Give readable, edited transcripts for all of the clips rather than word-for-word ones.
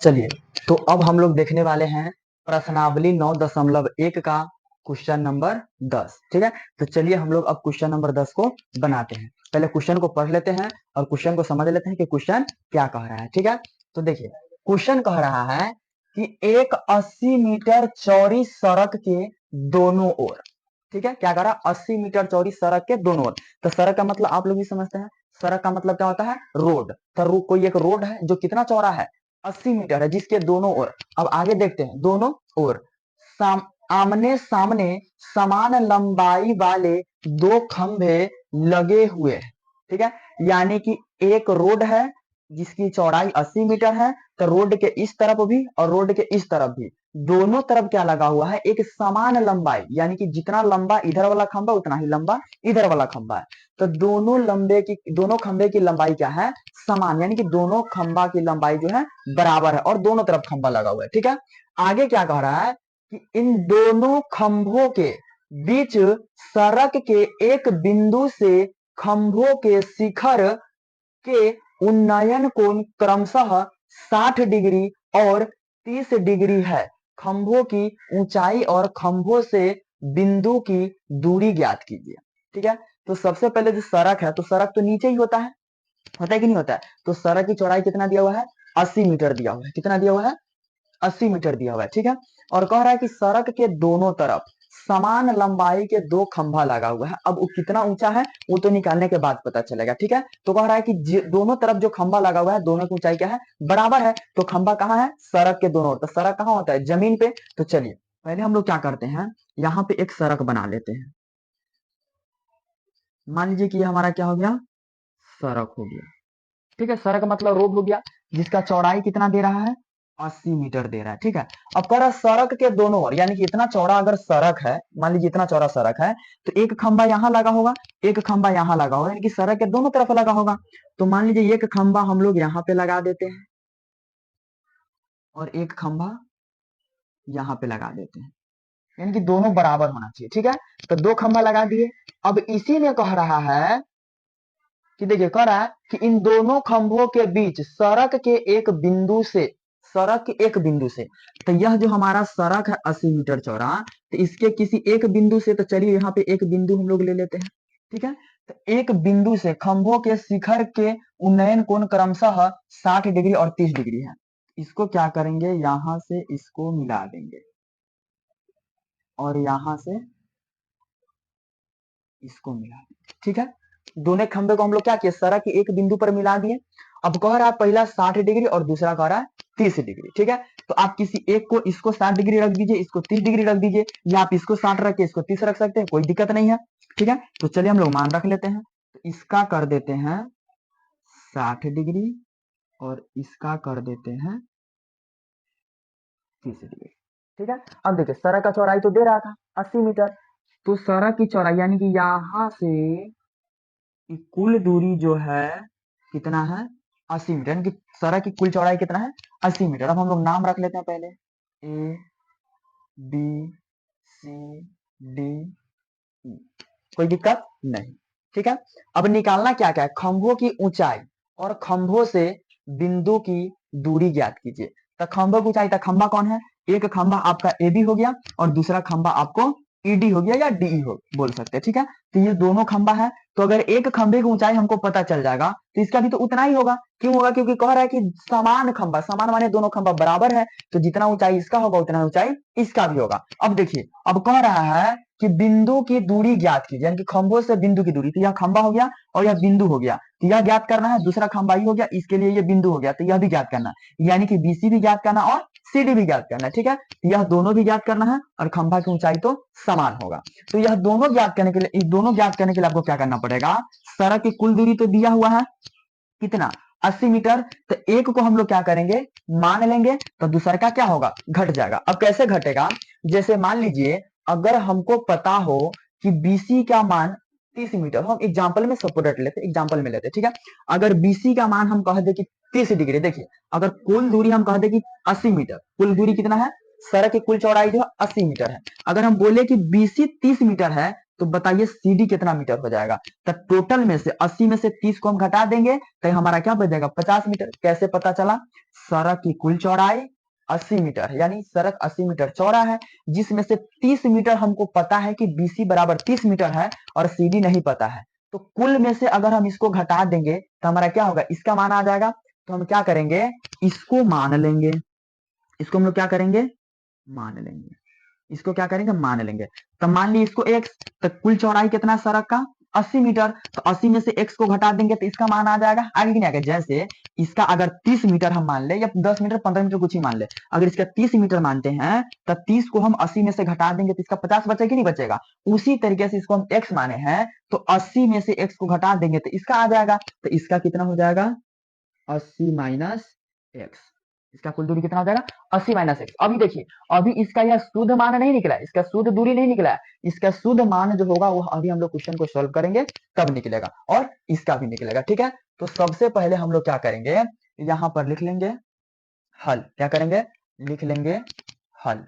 चलिए, तो अब हम लोग देखने वाले हैं प्रश्नावली 9.1 का क्वेश्चन नंबर 10। ठीक है, तो चलिए हम लोग अब क्वेश्चन नंबर 10 को बनाते हैं। पहले क्वेश्चन को पढ़ लेते हैं और क्वेश्चन को समझ लेते हैं कि क्वेश्चन क्या कह रहा है। ठीक है, तो देखिए क्वेश्चन कह रहा है कि एक 80 मीटर चौड़ी सड़क के दोनों ओर, ठीक है, क्या कह रहा है, 80 मीटर चौड़ी सड़क के दोनों ओर। तो सड़क का मतलब आप लोग भी समझते हैं, सड़क का मतलब क्या होता है, रोड। तो कोई एक रोड है जो कितना चौड़ा है, 80 मीटर है, जिसके दोनों ओर, अब आगे देखते हैं, दोनों ओर आमने सामने समान लंबाई वाले दो खंभे लगे हुए हैं। ठीक है, यानी कि एक रोड है जिसकी चौड़ाई 80 मीटर है, तो रोड के इस तरफ भी और रोड के इस तरफ भी दोनों तरफ क्या लगा हुआ है, एक समान लंबाई, यानी कि जितना लंबा इधर वाला खंभा उतना ही लंबा इधर वाला खंभा है। तो दोनों खंभे की लंबाई क्या है, समान, यानी कि दोनों खंभा की लंबाई जो है बराबर है और दोनों तरफ खंभा लगा हुआ है। ठीक है, आगे क्या कह रहा है कि इन दोनों खंभों के बीच सड़क के एक बिंदु से खंभों के शिखर के उन्नयन कोण क्रमशः 60 डिग्री और 30 डिग्री है। खंभों की ऊंचाई और खंभों से बिंदु की दूरी ज्ञात कीजिए। ठीक है, तो सबसे पहले जो सड़क है, तो सड़क तो नीचे ही होता है कि नहीं होता है। तो सड़क की चौड़ाई कितना दिया हुआ है, 80 मीटर दिया हुआ है। कितना दिया हुआ है, 80 मीटर दिया हुआ है। ठीक है, और कह रहा है कि सड़क के दोनों तरफ समान लंबाई के दो खंभा लगा हुआ है। अब वो कितना ऊंचा है वो तो निकालने के बाद पता चलेगा। ठीक है, तो कह रहा है कि दोनों तरफ जो खंभा लगा हुआ है दोनों की ऊंचाई क्या है, बराबर है। तो खंभा कहाँ है, सड़क के दोनों ओर। तो सड़क कहाँ होता है, जमीन पे। तो चलिए पहले हम लोग क्या करते हैं, यहाँ पे एक सड़क बना लेते हैं। मान लीजिए कि ये हमारा क्या हो गया, सड़क हो गया। ठीक है, सड़क मतलब रोड हो गया, जिसका चौड़ाई कितना दे रहा है, 80 मीटर दे रहा है। ठीक है, अब कह रहा सड़क के दोनों ओर, यानी कि इतना चौड़ा अगर सड़क है, मान लीजिए इतना चौड़ा सड़क है, तो एक खंभा यहाँ लगा होगा, एक खंभा यहाँ लगा होगा, यानी कि सड़क के दोनों तरफ लगा होगा। तो मान लीजिए एक खंभा हम लोग यहाँ पे लगा देते हैं और एक खंभा यहाँ पे लगा देते हैं, यानी कि दोनों बराबर होना चाहिए। ठीक है, तो दो खंभा लगा दिए। अब इसी में कह रहा है कि देखिए, कह रहा है कि इन दोनों खंभों के बीच सड़क के एक बिंदु से, सड़क के एक बिंदु से, तो यह जो हमारा सड़क है 80 मीटर चौड़ा, तो इसके किसी एक बिंदु से, तो चलिए यहाँ पे एक बिंदु हम लोग ले लेते हैं। ठीक है, तो एक बिंदु से खंभों के शिखर के उन्नयन कोण क्रमशः 60 डिग्री और 30 डिग्री है। इसको क्या करेंगे, यहां से इसको मिला देंगे और यहां से इसको मिला देंगे। ठीक है, दोनों खंभे को हम लोग क्या किए, सड़क के एक बिंदु पर मिला दिए। अब कह रहा है पहला 60 डिग्री और दूसरा कह रहा है 30 डिग्री। ठीक है, तो आप किसी एक को, इसको 60 डिग्री रख दीजिए, इसको 30 डिग्री रख दीजिए, या आप इसको 60 रख के इसको 30 रख सकते हैं, कोई दिक्कत नहीं है। ठीक है, तो चलिए हम लोग मान रख लेते हैं। तो इसका कर देते हैं 60 डिग्री और इसका कर देते हैं 30 डिग्री। ठीक है, अब देखिए सड़क का चौड़ाई तो दे रहा था 80 मीटर, तो सड़क की चौड़ाई यानी कि यहां से कुल दूरी जो है कितना है, 80 मीटर, यानी कि सड़क की कुल चौड़ाई कितना है, 80 मीटर। अब हम लोग नाम रख लेते हैं पहले, A B C D E, कोई दिक्कत नहीं। ठीक है, अब निकालना क्या क्या है, खंभों की ऊंचाई और खंभों से बिंदु की दूरी ज्ञात कीजिए। तो खंभों की ऊंचाई, तो खंभा कौन है, एक खंभा आपका ए बी हो गया और दूसरा खंभा आपको ईडी हो गया या डीई हो बोल सकते हैं। ठीक है, तो ये दोनों खंभा है। तो अगर एक खंभे की ऊंचाई हमको पता चल जाएगा तो इसका भी तो उतना ही होगा। क्यों होगा, क्योंकि कह रहा है कि समान खंभा, समान माने दोनों खंभा बराबर है, तो जितना ऊंचाई इसका होगा उतना ऊंचाई इसका भी होगा। अब देखिए, अब कह रहा है कि बिंदु की दूरी ज्ञात कीजिए, यानी कि खंभों से बिंदु की दूरी, तो यह खंभा हो गया और यह बिंदु हो गया, तो यह ज्ञात करना है। दूसरा खंभा ही हो गया, इसके लिए यह बिंदु हो गया, तो यह भी ज्ञात करना है, यानी कि बीसी भी ज्ञात करना और सीडी भी ज्ञात करना है। ठीक है, यह दोनों भी ज्ञात करना है और खंभा की ऊंचाई तो समान होगा। तो यह दोनों ज्ञात करने के लिए, इस दोनों ज्ञात करने के लिए आपको क्या करना पड़ेगा, सड़क की कुल दूरी तो दिया हुआ है कितना, 80 मीटर, तो एक को हम लोग क्या करेंगे, मान लेंगे, तो दूसरा का क्या होगा, घट जाएगा। अब कैसे घटेगा, जैसे मान लीजिए अगर हमको पता हो कि बीसी का मान 30 मीटर, हम एग्जांपल में सपोर्ट लेते, एग्जांपल में लेते। ठीक है, अगर बीसी का मान हम कह दे कि 30 डिग्री, देखिए अगर कुल दूरी हम कह दे कि 80 मीटर, कुल दूरी कितना है, सड़क की कुल चौड़ाई जो है 80 मीटर है। अगर हम बोले कि बीसी 30 मीटर है, तो बताइए CD कितना मीटर हो जाएगा। तो टोटल में से 80 में से 30 को हम घटा देंगे तो हमारा क्या बचेगा 50 मीटर। कैसे पता चला, सड़क की कुल चौड़ाई 80 मीटर है, यानी सड़क 80 मीटर चौड़ा है, जिसमें से 30 मीटर हमको पता है कि BC बराबर 30 मीटर है और CD नहीं पता है। तो कुल में से अगर हम इसको घटा देंगे तो हमारा क्या होगा, इसका मान आ जाएगा। तो हम क्या करेंगे, इसको मान लेंगे, इसको हम लोग क्या करेंगे, मान लेंगे, इसको क्या करेंगे, मान लेंगे। तो मान ली इसको x, तो कुल चौड़ाई कितना सड़क का 80 मीटर, तो 80 में से x को घटा देंगे तो इसका मान आ जाएगा, आगे कि नहीं आएगा। जैसे इसका अगर 30 मीटर हम मान ले या 10 मीटर 15 मीटर कुछ ही मान ले, अगर इसका 30 मीटर मानते हैं तो 30 को हम 80 में से घटा देंगे तो इसका 50 बचेगा कि नहीं बचेगा। उसी तरीके से इसको हम x माने हैं तो 80 में से x को घटा देंगे तो इसका आ जाएगा। तो इसका कितना हो जाएगा 80 माइनस एक्स, इसका कुल दूरी कितना हो जाएगा 80 माइनस एक्स। अभी देखिए, अभी इसका यह शुद्ध मान नहीं निकला, इसका शुद्ध दूरी नहीं निकला, इसका शुद्ध मान जो होगा वो अभी हम लोग क्वेश्चन को सॉल्व करेंगे तब निकलेगा, और इसका भी निकलेगा। ठीक है, तो सबसे पहले हम लोग क्या करेंगे, यहाँ पर लिख लेंगे हल। क्या करेंगे, लिख लेंगे हल।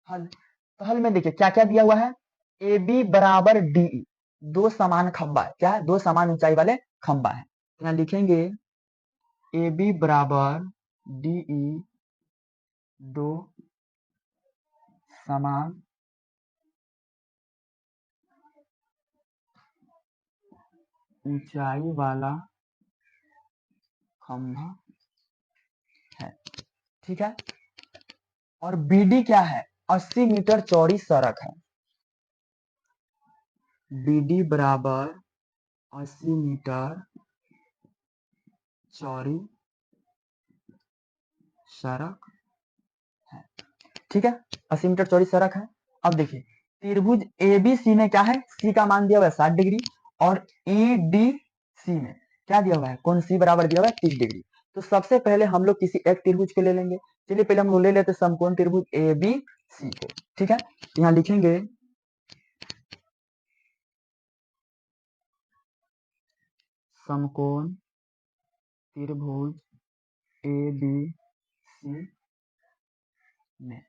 हल, तो हल में देखिए क्या क्या दिया हुआ है, ए बी बराबर डी, दो समान खंबा है, क्या है, दो समान ऊंचाई वाले खंबा है। यहाँ लिखेंगे ए बी बराबर डी ई, दो समान ऊंचाई वाला खंभा है। ठीक है, और BD क्या है, 80 मीटर चौड़ी सड़क है। BD बराबर 80 मीटर चौड़ी सड़क है। ठीक है, 80 मीटर चौड़ी सड़क है। अब देखिए त्रिभुज ABC में क्या है, C का मान दिया हुआ है 60 डिग्री, और EDC में क्या दिया हुआ है, कौन C बराबर दिया हुआ है 30 डिग्री। तो सबसे पहले हम लोग किसी एक त्रिभुज को ले लेंगे। चलिए पहले हम लोग ले लेते समकोण त्रिभुज ABC को। ठीक है, यहाँ लिखेंगे समकोण त्रिभुज ABC में,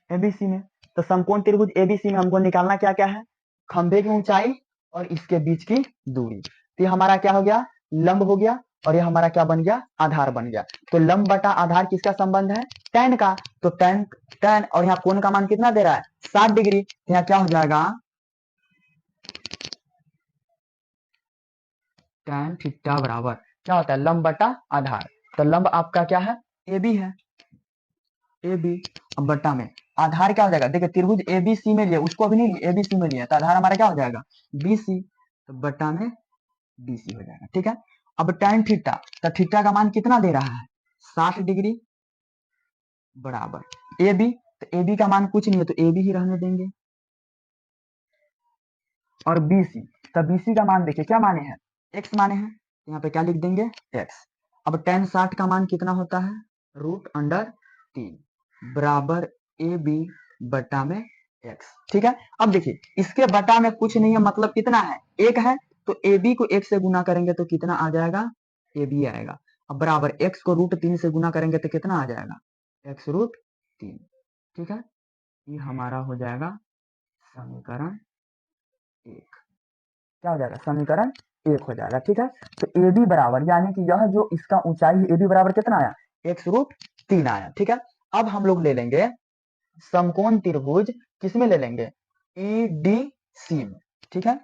ABC में, तो समकोण त्रिभुज ABC में हमको निकालना क्या क्या है, खंभे की ऊंचाई और इसके बीच की दूरी। तो ये हमारा क्या हो गया, लंब हो गया, और ये हमारा क्या बन गया, आधार बन गया। तो लंब बटा आधार किसका संबंध है, tan का। तो tan, tan और यहाँ कोण का मान कितना दे रहा है 60 डिग्री, तो यहाँ क्या हो जाएगा tan थीटा बराबर क्या होता है, लंब बटा आधार। तो लंब आपका क्या है, AB है, AB, अब बट्टा में आधार क्या हो जाएगा, देखिए त्रिभुज ABC में लिया, उसको अभी नहीं लिया, ABC में लिया, तो आधार हमारा क्या हो जाएगा BC, तो बट्टा में BC हो जाएगा। ठीक है, अब tan थीटा, तो थीटा का मान कितना दे रहा है 60 डिग्री बराबर AB, तो AB का मान कुछ नहीं है तो AB ही रहने देंगे, और BC, तो BC का मान देखिए क्या माने हैं, x माने हैं, यहाँ पे क्या लिख देंगे x। अब tan 60 का मान कितना होता है √3 बराबर AB बटा में x। ठीक है, अब देखिए इसके बटा में कुछ नहीं है, मतलब कितना है एक है, तो AB को 1 से गुना करेंगे तो कितना आ जाएगा AB आएगा। अब बराबर x को √3 से गुना करेंगे तो कितना आ जाएगा x√3। ठीक है, ये हमारा हो जाएगा समीकरण 1। क्या हो जाएगा, समीकरण 1 हो जाएगा। ठीक है, तो AB बराबर, यानी कि यह जो इसका ऊंचाई है AB बराबर कितना आया x√3 आया। ठीक है, अब हम लोग ले लेंगे समकोण त्रिभुज, किसमें ले लेंगे EDC में। ठीक है,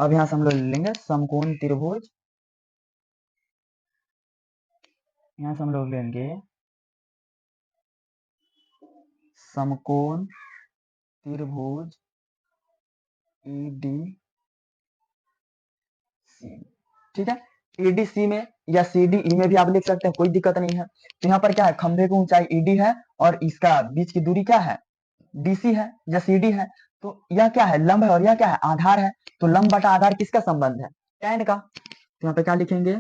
अब यहां से हम लोग ले लेंगे समकोण त्रिभुज, यहां से हम लोग लेंगे समकोण त्रिभुज EDC। ठीक है, EDC में या CDE में भी आप लिख सकते हैं, कोई दिक्कत नहीं है। तो यहाँ पर क्या है, खंभे की ऊंचाई ED है और इसका बीच की दूरी क्या है DC है या CD है। तो यह क्या है, लंब है, और यह क्या है आधार है। तो लंब बटा आधार किसका संबंध है, tan का। तो यहाँ पे क्या लिखेंगे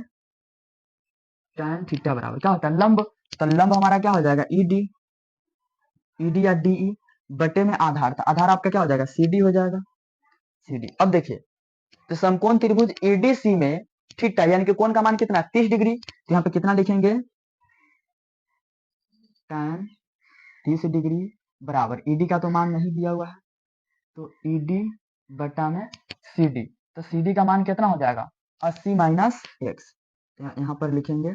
tan थीटा बराबर क्या होता है लंब, तो लंब हमारा क्या हो जाएगा ED या DE बटे में आधार, था आधार आपका क्या हो जाएगा CD हो जाएगा CD। अब देखिए तो समकोण त्रिभुज EDC में थीटा यानी कि कोण का मान कितना 30 डिग्री, तो यहाँ पे कितना लिखेंगे tan 30 डिग्री बराबर ED का तो मान नहीं दिया हुआ है, तो ईडी बटा में सीडी, तो सीडी का मान कितना हो जाएगा 80 माइनस एक्स, यहाँ पर लिखेंगे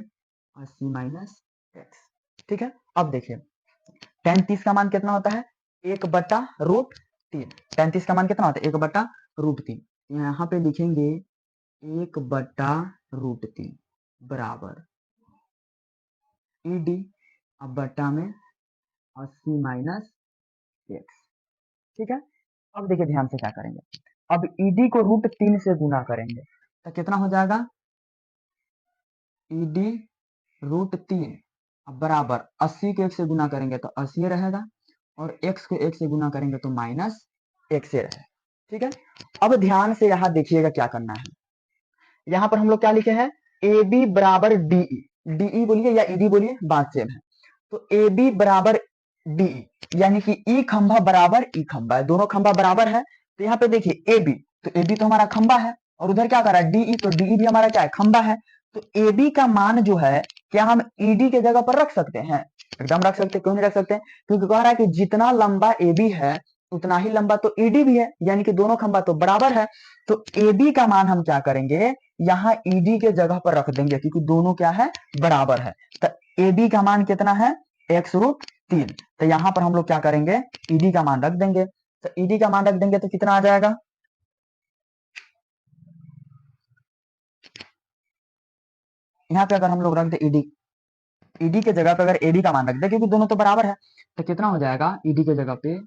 80 माइनस एक्स। ठीक है, अब देखिए tan 30 का मान कितना होता है 1/√3। tan 30 का मान कितना होता है 1/√3, यहाँ पे लिखेंगे 1/√3 बराबर ईडी अब बटा में 80 माइनस एक्स। ठीक है, अब देखिए ध्यान से क्या करेंगे, अब ईडी को √3 से गुना करेंगे तो कितना हो जाएगा ईडी √3 बराबर 80 को 1 से गुना करेंगे तो 80 रहेगा, और x को 1 से गुना करेंगे तो माइनस x रहेगा। ठीक है, अब ध्यान से यहाँ देखिएगा क्या करना है, यहाँ पर हम लोग क्या लिखे हैं ए बी बराबर डीई, डीई बोलिए या ईडी बोलिए बात सेम है, तो ए बी बराबर डीई यानी कि ई खंभा बराबर ई खंभा है, दोनों खंभा बराबर है। तो यहाँ पे देखिए ए बी, तो ए बी तो हमारा खंभा है, और उधर क्या कर रहा है डीई, तो डीई भी हमारा क्या है खंभा है। तो ए बी का मान जो है क्या हम ईडी के जगह पर रख सकते हैं, एकदम रख सकते, क्यों नहीं रख सकते, क्योंकि कह रहा है कि जितना लंबा ए बी है उतना ही लंबा तो ईडी भी है, यानी कि दोनों खंभा तो बराबर है। तो ए बी का मान हम क्या करेंगे यहाँ ईडी के जगह पर रख देंगे, क्योंकि दोनों क्या है बराबर है। तो ए बी का मान कितना है x√3, तो यहाँ पर हम लोग क्या करेंगे ईडी का मान रख देंगे, तो ईडी का मान रख देंगे तो कितना आ जाएगा, यहाँ पे अगर हम लोग रख दे ईडी, ईडी के जगह पे अगर एडी का मान रख दे क्योंकि दोनों तो बराबर है, तो कितना हो जाएगा ईडी के जगह पे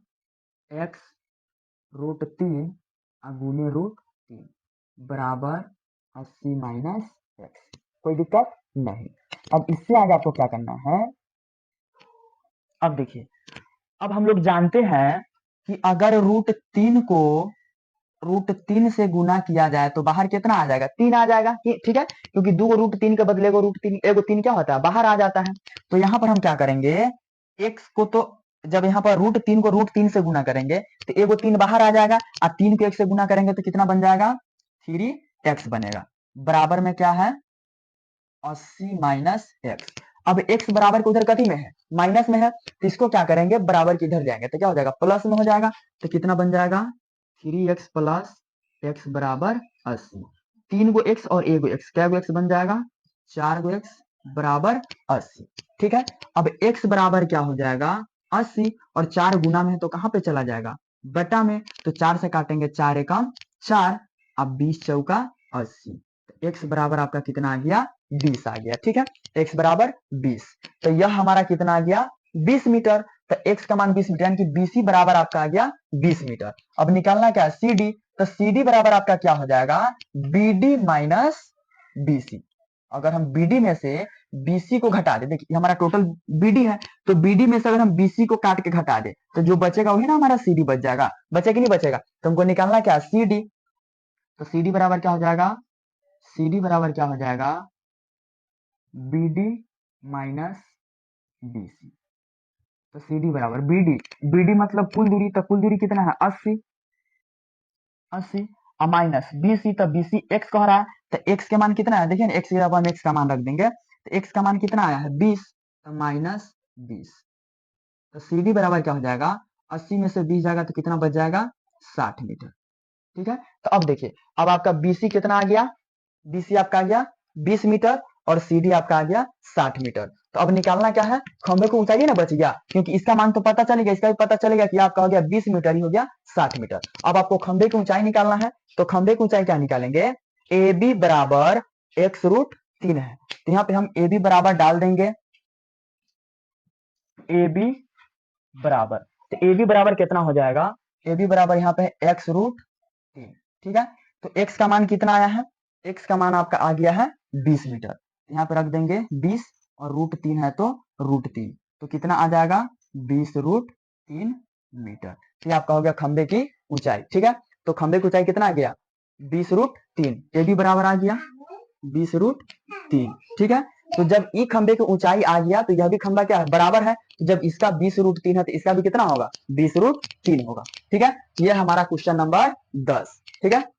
x√3 गुने √3 बराबर 80 माइनस एक्स। कोई दिक्कत नहीं। अब इससे आगे आपको क्या करना है, अब देखिए अब हम लोग जानते हैं कि अगर √3 को √3 से गुना किया जाए तो बाहर कितना आ जाएगा 3 आ जाएगा, ठीक है, क्योंकि दो √3 के बदले √3 एगो 3 क्या होता है बाहर आ जाता है। तो यहाँ पर हम क्या करेंगे x को, तो जब यहाँ पर √3 को √3 से गुना करेंगे तो एगो 3 बाहर आ जाएगा, और 3 को 1 से गुना करेंगे तो कितना बन जाएगा 3x बनेगा, बराबर में क्या है 80 माइनस एक्स। अब x बराबर के उधर कथी में है माइनस में है, तो इसको क्या करेंगे बराबर के इधर जाएंगे तो क्या हो जाएगा प्लस में हो जाएगा, तो कितना बन जाएगा 3x प्लस x बराबर 80। 3 गो x और 1 गो x, क्या गो x बन जाएगा 4 गो x बराबर 80। ठीक है, अब x बराबर क्या हो जाएगा 80, और 4 गुना में है तो कहाँ पे चला जाएगा बटा में, तो 4 से काटेंगे 4 एकम 4, अब 20 चौका 80, तो x बराबर आपका कितना आ गया 20 आ गया। ठीक है, x बराबर 20, तो यह हमारा कितना आ गया 20 मीटर, तो x का मान 20 मीटर यानी कि BC बराबर आपका आ गया 20 मीटर। अब निकालना क्या है CD, तो CD बराबर आपका क्या हो जाएगा BD माइनस BC। अगर हम BD में से BC को घटा दे, देखिए हमारा टोटल BD है, तो BD में से अगर हम BC को काट के घटा दे तो जो बचेगा वही ना हमारा CD बच जाएगा, बचेगा नहीं बचेगा, तो हमको निकालना क्या CD, तो CD बराबर क्या हो जाएगा CD बराबर क्या हो जाएगा BD माइनस BC। तो CD बराबर BD मतलब कुल दूरी, तो कुल दूरी कितना है 80 और माइनस BC, तो BC x कह रहा है, तो x के मान कितना है देखिए ना, x की जगह हम x का मान रख देंगे, तो x का मान कितना आया है 20, तो माइनस 20, तो CD बराबर क्या हो जाएगा 80 में से 20 जाएगा तो कितना बच जाएगा 60 मीटर। ठीक है, तो अब देखिए अब आपका BC कितना आ गया, BC आपका आ गया 20 मीटर और CD आपका आ गया 60 मीटर। तो अब निकालना क्या है खंभे को ऊंचाई ना बच गया, क्योंकि इसका मान तो पता चलेगा, इसका भी पता चलेगा कि आपका हो गया 20 मीटर ही हो गया 60 मीटर। अब आपको खंभे की ऊंचाई निकालना है, तो खंभे की ऊंचाई क्या निकालेंगे AB बराबर x√3 है, तो यहाँ पे हम AB बराबर डाल देंगे, AB बराबर, तो AB बराबर कितना हो जाएगा AB बराबर यहाँ पे x√3। ठीक है, तो x का मान कितना आया है, x का मान आपका आ गया है 20 मीटर, यहाँ पे रख देंगे 20 और √3 है तो √3, तो कितना आ जाएगा 20√3 मीटर। ये आपका हो गया खंबे की ऊंचाई। ठीक है, तो खंबे की ऊंचाई कितना आ गया 20√3, ये भी बराबर आ गया 20√3। ठीक है, तो जब ई खंबे की ऊंचाई आ गया तो यह भी खंबा क्या है बराबर है, तो जब इसका 20√3 है तो इसका भी कितना होगा 20√3 होगा। ठीक है, ये हमारा क्वेश्चन नंबर 10। ठीक है।